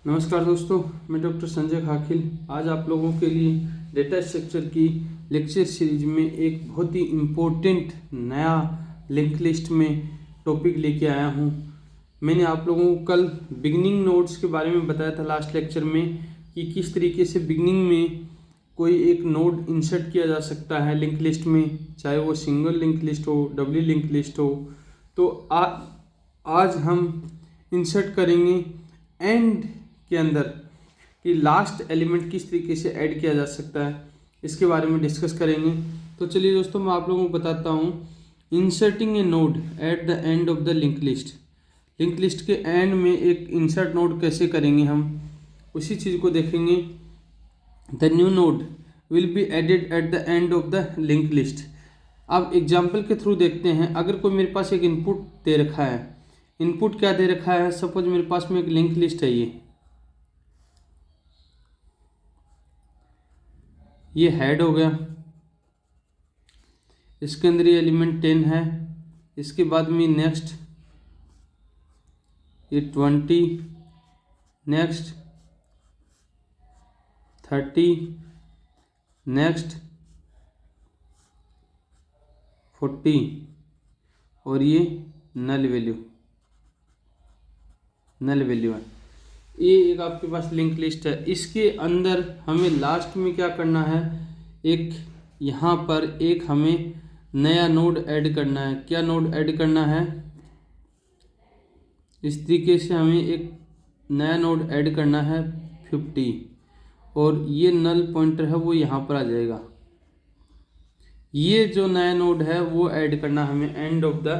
नमस्कार दोस्तों, मैं डॉक्टर संजय खाखिल आज आप लोगों के लिए डेटा स्ट्रक्चर की लेक्चर सीरीज में एक बहुत ही इम्पोर्टेंट नया लिंक लिस्ट में टॉपिक लेके आया हूँ। मैंने आप लोगों को कल बिगनिंग नोड्स के बारे में बताया था लास्ट लेक्चर में कि किस तरीके से बिगनिंग में कोई एक नोड इंसर्ट किया जा सकता है लिंक लिस्ट में, चाहे वो सिंगल लिंक लिस्ट हो, डबल लिंक लिस्ट हो। तो आज हम इंसर्ट करेंगे एंड के अंदर कि लास्ट एलिमेंट किस तरीके से ऐड किया जा सकता है, इसके बारे में डिस्कस करेंगे। तो चलिए दोस्तों, मैं आप लोगों को बताता हूँ inserting A node eight the end of the link list. Link list के एंड में एक इंसर्ट नोड कैसे करेंगे, हम उसी चीज़ को देखेंगे। The new node will be added at the end of the link list. अब एग्जाम्पल के थ्रू देखते हैं। अगर कोई मेरे पास एक इनपुट दे रखा है, इनपुट क्या दे रखा है, सपोज मेरे पास में एक लिंक लिस्ट है, ये हेड हो गया, इसके अंदर ये एलिमेंट 10 है, इसके बाद में नेक्स्ट ये 20, नेक्स्ट 30, नेक्स्ट 40 और ये नल वैल्यू है। ये एक आपके पास लिंक लिस्ट है। इसके अंदर हमें लास्ट में क्या करना है, एक यहाँ पर एक हमें नया नोड ऐड करना है। क्या नोड ऐड करना है, इस तरीके से हमें एक नया नोड ऐड करना है 50 और ये नल पॉइंटर है वो यहाँ पर आ जाएगा। ये जो नया नोड है वो ऐड करना हमें and of the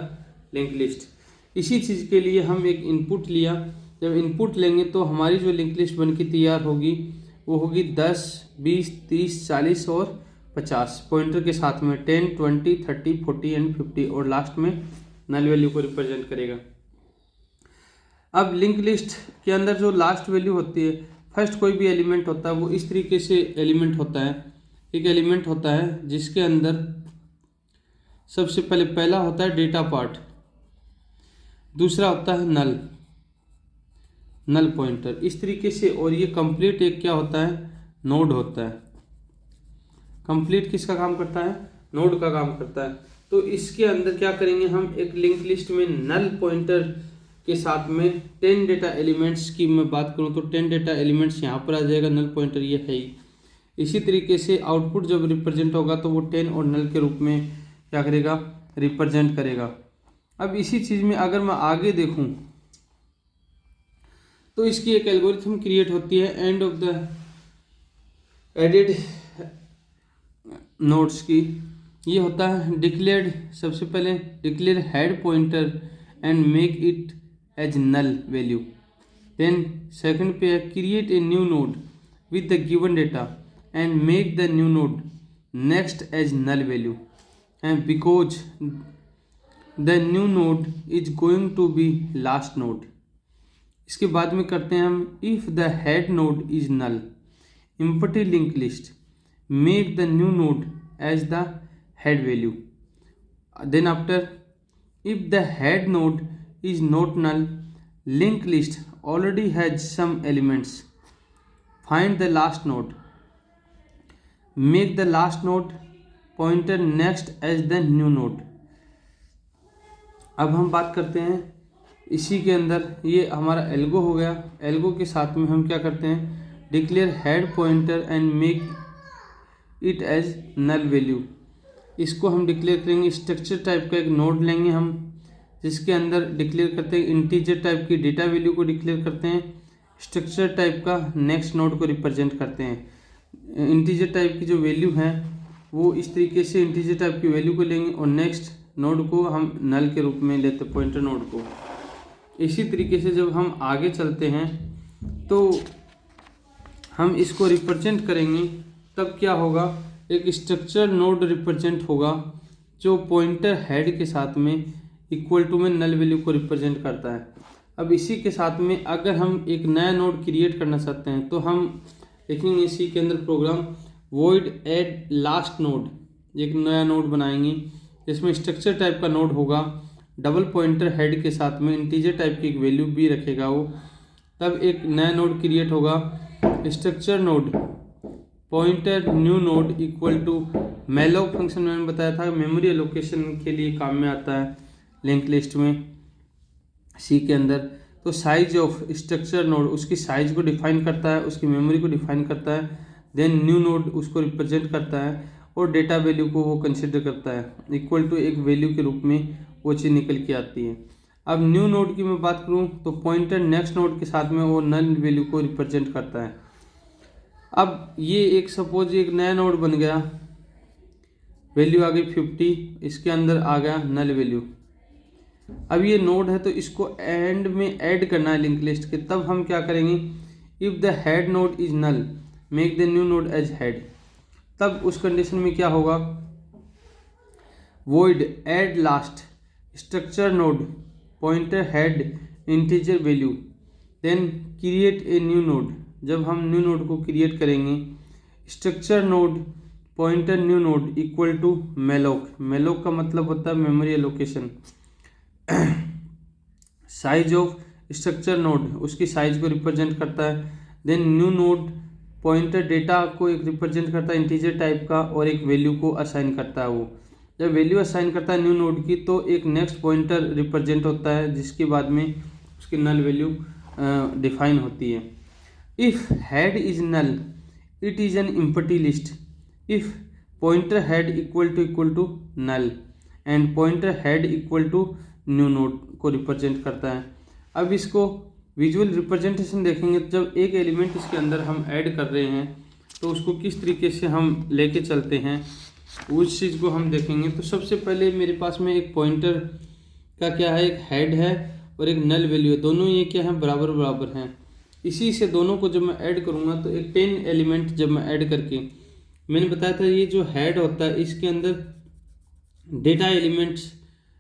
link list. इसी चीज़ के लिए हम एक इनपुट लिया। जब इनपुट लेंगे तो हमारी जो लिंक लिस्ट बन के तैयार होगी वो होगी 10, 20, 30, 40 और 50 पॉइंटर के साथ में 10, 20, 30, 40 एंड 50 और लास्ट में नल वैल्यू को रिप्रेजेंट करेगा। अब लिंक लिस्ट के अंदर जो लास्ट वैल्यू होती है, फर्स्ट कोई भी एलिमेंट होता है वो इस तरीके से एलिमेंट होता है। एक एलिमेंट होता है जिसके अंदर सबसे पहला होता है डेटा पार्ट, दूसरा होता है नल पॉइंटर, इस तरीके से। और ये कंप्लीट एक क्या होता है, नोड होता है। कंप्लीट किसका काम करता है, नोड का काम करता है। तो इसके अंदर क्या करेंगे, हम एक लिंक लिस्ट में नल पॉइंटर के साथ में 10 डेटा एलिमेंट्स की मैं बात करूं तो 10 डेटा एलिमेंट्स यहाँ पर आ जाएगा, नल पॉइंटर ये है ही। इसी तरीके से आउटपुट जब रिप्रेजेंट होगा तो वो 10 और नल के रूप में क्या करेगा, रिप्रेजेंट करेगा। अब इसी चीज़ में अगर मैं आगे देखूं तो इसकी एक एल्गोरिथम क्रिएट होती है end of the added nodes की। ये होता है डिक्लेयर्ड, सबसे पहले declare head pointer and make it as null value. Then second पे है create a new node with the given data and make the new node next as null value and because the new node is going to be last node. इसके बाद में करते हैं हम if the head node is null empty link list make the new node as the head value. Then after if the head node is not null, linked list already has some elements, find the last node, make the last node pointer next as the new node। अब हम बात करते हैं इसी के अंदर, ये हमारा एल्गो हो गया। एल्गो के साथ में हम क्या करते हैं, declare head pointer and make it as null value. इसको हम डिक्लेयर करेंगे, स्ट्रक्चर टाइप का एक नोड लेंगे हम, जिसके अंदर डिक्लेयर करते हैं इंटीजर टाइप की डेटा वैल्यू को डिक्लेयर करते हैं, स्ट्रक्चर टाइप का नेक्स्ट नोड को रिप्रेजेंट करते हैं। इंटीजर टाइप की जो वैल्यू है वो इस तरीके से इंटीजर टाइप की वैल्यू को लेंगे और नेक्स्ट नोड को हम नल के रूप में लेते हैं, पॉइंटर नोड को। इसी तरीके से जब हम आगे चलते हैं तो हम इसको रिप्रेजेंट करेंगे, तब क्या होगा, एक स्ट्रक्चर नोड रिप्रेजेंट होगा जो पॉइंटर हेड के साथ में इक्वल टू में नल वैल्यू को रिप्रेजेंट करता है। अब इसी के साथ में अगर हम एक नया नोड क्रिएट करना चाहते हैं तो हम लिखेंगे इसी के अंदर program void add last node. एक नया नोड बनाएंगे जिसमें स्ट्रक्चर टाइप का नोड होगा, डबल पॉइंटर हेड के साथ में इंटीजर टाइप की एक वैल्यू भी रखेगा वो, तब एक नया नोड क्रिएट होगा। Structure node pointer new node equal to malloc function मैंने बताया था मेमोरी एलोकेशन के लिए काम में आता है लिंक लिस्ट में सी के अंदर। तो साइज ऑफ स्ट्रक्चर नोड उसकी साइज को डिफाइन करता है, उसकी मेमोरी को डिफाइन करता है। देन न्यू नोड उसको रिप्रेजेंट करता है और डेटा वैल्यू को वो कंसिडर करता है इक्वल टू एक वैल्यू के रूप में वो चीज़ निकल के आती है। अब न्यू नोड की मैं बात करूँ तो पॉइंटर नेक्स्ट नोड के साथ में वो नल वैल्यू को रिप्रेजेंट करता है। अब ये एक सपोज एक नया नोड बन गया, वैल्यू आ गई 50, इसके अंदर आ गया नल वैल्यू। अब ये नोड है तो इसको एंड में ऐड करना है लिंक लिस्ट के, तब हम क्या करेंगे, if the head node is null make the new node as head. तब उस कंडीशन में क्या होगा, void add last structure node pointer head integer value then create a new node। जब हम न्यू नोड को क्रिएट करेंगे structure node pointer new node equal to malloc. Malloc का मतलब होता है memory allocation. Size of structure node उसकी size को रिप्रेजेंट करता है। Then new node pointer data को एक रिप्रेजेंट करता है इंटीजर टाइप का और एक वैल्यू को असाइन करता है। वो जब वैल्यू असाइन करता है न्यू नोड की तो एक नेक्स्ट पॉइंटर रिप्रेजेंट होता है जिसके बाद में उसकी नल वैल्यू डिफाइन होती है। If head is null it is an empty list. If pointer head equal to null and pointer head equal to new node को रिप्रेजेंट करता है। अब इसको विजुअल रिप्रेजेंटेशन देखेंगे तो जब एक एलिमेंट इसके अंदर हम ऐड कर रहे हैं तो उसको किस तरीके से हम लेके चलते हैं उस चीज़ को हम देखेंगे। तो सबसे पहले मेरे पास में एक पॉइंटर का क्या है, एक हेड है और एक नल वैल्यू है, दोनों ये क्या है बराबर बराबर हैं। इसी से दोनों को जब मैं ऐड करूँगा तो एक 10 एलिमेंट जब मैं ऐड करके, मैंने बताया था ये जो हेड होता है इसके अंदर data elements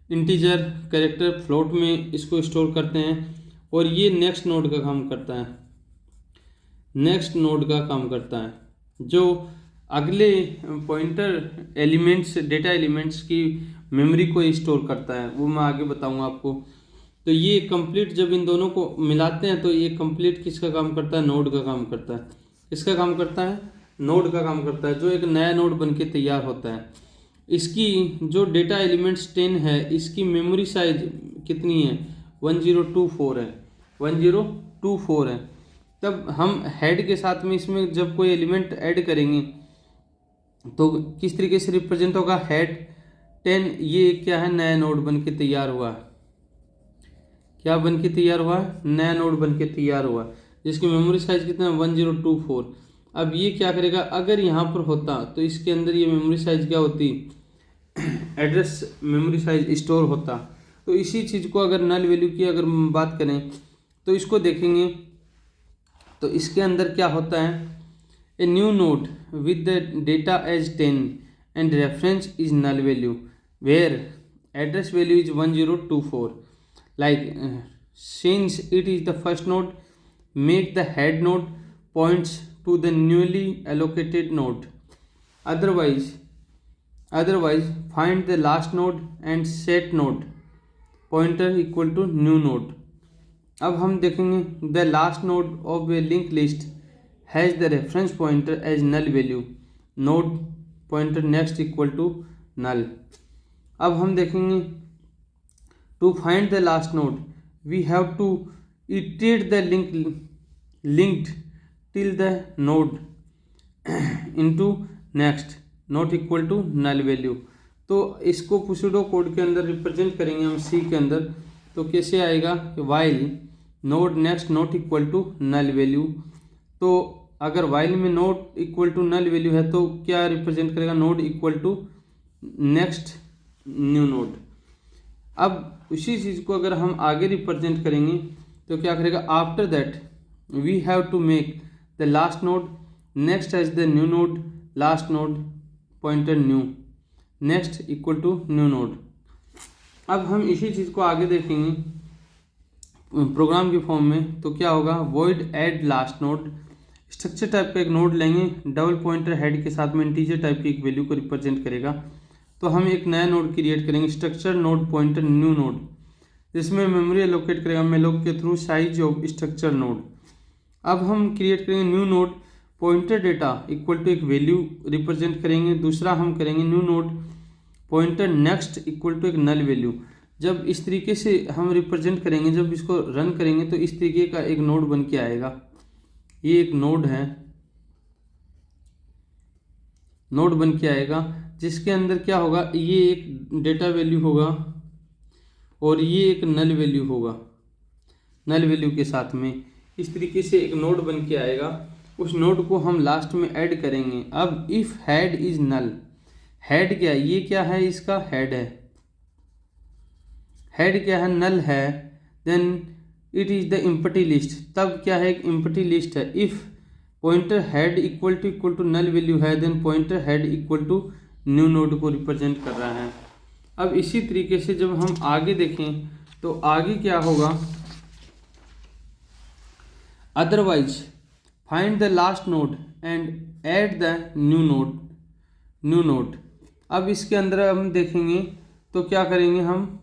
integer character float में इसको स्टोर करते हैं और ये नेक्स्ट नोड का काम करता है, नेक्स्ट नोड का काम करता है जो अगले पॉइंटर एलिमेंट्स डेटा एलिमेंट्स की मेमोरी को स्टोर करता है, वो मैं आगे बताऊंगा आपको। तो ये कंप्लीट जब इन दोनों को मिलाते हैं तो ये कंप्लीट किसका काम करता है, नोड का काम करता है। किसका काम करता है, नोड का काम करता है, जो एक नया नोड बनके तैयार होता है। इसकी जो डेटा एलिमेंट्स 10 है इसकी मेमोरी साइज कितनी है, 1024 है, 1024 है। तब हम हेड के साथ में इसमें जब कोई एलिमेंट ऐड करेंगे तो किस तरीके से रिप्रेजेंट होगा, हेड 10 ये क्या है, नया नोड बन के तैयार हुआ। क्या बन के तैयार हुआ, नया नोड बन के तैयार हुआ जिसकी मेमोरी साइज कितना है, 1024। अब ये क्या करेगा, अगर यहाँ पर होता तो इसके अंदर ये मेमोरी साइज क्या होती, एड्रेस मेमोरी साइज स्टोर होता। तो इसी चीज़ को अगर नल वैल्यू की अगर बात करें तो इसको देखेंगे तो इसके अंदर क्या होता है, a new node with the data as 10 and reference is null value where address value is 1024 like since it is the first node make the head node points to the newly allocated node, otherwise find the last node and set node pointer equal to new node। अब हम देखेंगे the last node of a linked list has the reference pointer as null value, node pointer next equal to null। अब हम देखेंगे to find the last node we have to iterate the linked till the node into next not equal to null value। तो इसको पुसुडो code के अंदर represent करेंगे हम सी के अंदर, तो कैसे आएगा, while node next not equal to null value। तो अगर while में not equal to null value है तो क्या रिप्रेजेंट करेगा, not equal to next new node। अब उसी चीज़ को अगर हम आगे रिप्रेजेंट करेंगे तो क्या करेगा, after that we have to make the last node next as the new node last node pointer new next equal to new node। अब हम इसी चीज़ को आगे देखेंगे प्रोग्राम के फॉर्म में, तो क्या होगा, void add last node structure type का एक नोड लेंगे, डबल पॉइंटर हेड के साथ में इंटीजर टाइप की एक वैल्यू को रिप्रेजेंट करेगा। तो हम एक नया नोड क्रिएट करेंगे structure node pointer new node. जिसमें मेमोरी एलोकेट करेगा मेलोक के through size of structure node. अब हम क्रिएट करेंगे new node, pointer data equal to एक वैल्यू रिप्रेजेंट करेंगे। दूसरा हम करेंगे new node pointer next equal to एक नल वैल्यू। जब इस तरीके से हम रिप्रेजेंट करेंगे, जब इसको रन करेंगे तो इस तरीके का एक नोड बन के आएगा। ये एक नोड है, नोड बन के आएगा जिसके अंदर क्या होगा, ये एक डेटा वैल्यू होगा और ये एक नल वैल्यू होगा। नल वैल्यू के साथ में इस तरीके से एक नोड बन के आएगा। उस नोड को हम लास्ट में ऐड करेंगे। अब if head is null, head क्या है, ये क्या है, इसका हेड है। हेड क्या है, नल है। Then it is the empty list, तब क्या है, एक एम्प्टी लिस्ट है। If pointer head equal to null value है, then pointer head equal to new node को रिप्रेजेंट कर रहा है। अब इसी तरीके से जब हम आगे देखें तो आगे क्या होगा, otherwise find the last node and add the new node. अब इसके अंदर हम देखेंगे तो क्या करेंगे, हम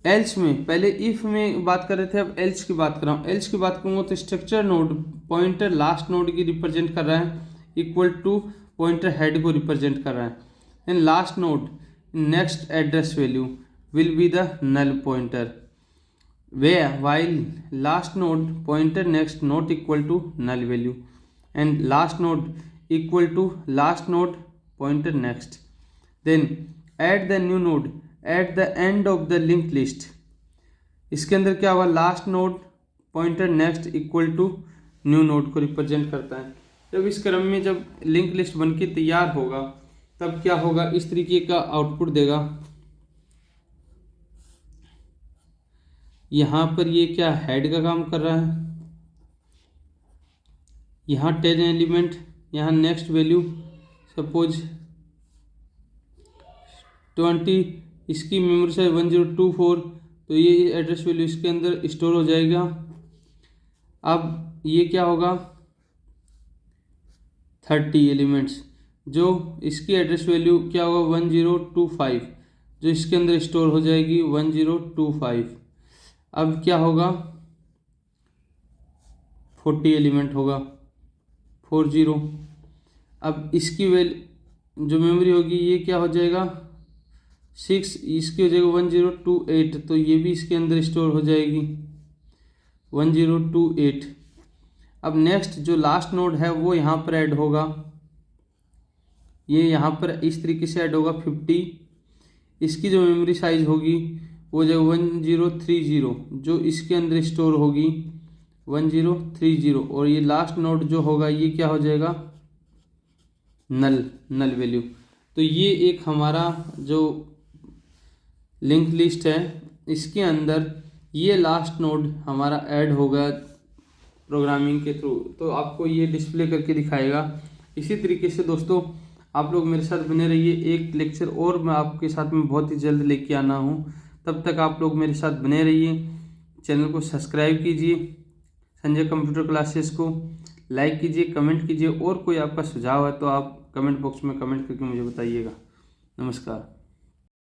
एल्स में, पहले इफ में बात कर रहे थे, अब एल्स की बात कर रहा हूँ। एल्स की बात करूँगा तो structure node pointer last node की रिप्रेजेंट कर रहा है इक्वल टू पॉइंटर हेड को रिप्रेजेंट कर रहा है। And last node next address value will be the null pointer, where while last node pointer next not equal to null value and last node equal to last node pointer next, then add the new node at the end of the linked list। इसके अंदर क्या होगा, last node pointer next equal to new node को represent करता है। जब इस क्रम में जब लिंक लिस्ट बन के तैयार होगा तब क्या होगा, इस तरीके का आउटपुट देगा। यहाँ पर ये क्या हेड का काम कर रहा है, यहाँ 10 एलिमेंट, यहाँ नेक्स्ट वैल्यू सपोज 20, इसकी मेमोरी साइज 1024, तो ये एड्रेस वैल्यू इसके अंदर स्टोर हो जाएगा। अब ये क्या होगा, 30 एलिमेंट्स, जो इसकी एड्रेस वैल्यू क्या होगा 1025, जो इसके अंदर स्टोर हो जाएगी 1025। अब क्या होगा, 40 एलिमेंट होगा 40। अब इसकी जो मेमोरी होगी ये क्या हो जाएगा 6, इसकी हो जाएगा 1028, तो ये भी इसके अंदर स्टोर हो जाएगी 1028। अब नेक्स्ट जो लास्ट नोड है वो यहाँ पर ऐड होगा, ये यहाँ पर इस तरीके से ऐड होगा 50। इसकी जो मेमोरी साइज होगी वो जो 1030, जो इसके अंदर स्टोर होगी 1030, और ये लास्ट नोड जो होगा ये क्या हो जाएगा, नल वैल्यू। तो ये एक हमारा जो लिंक लिस्ट है इसके अंदर ये लास्ट नोड हमारा ऐड होगा प्रोग्रामिंग के थ्रू, तो आपको ये डिस्प्ले करके दिखाएगा। इसी तरीके से दोस्तों आप लोग मेरे साथ बने रहिए, एक लेक्चर और मैं आपके साथ में बहुत ही जल्द लेके आना हूँ। तब तक आप लोग मेरे साथ बने रहिए, चैनल को सब्सक्राइब कीजिए, संजय कंप्यूटर क्लासेस को लाइक कीजिए, कमेंट कीजिए, और कोई आपका सुझाव है तो आप कमेंट बॉक्स में कमेंट करके मुझे बताइएगा। नमस्कार।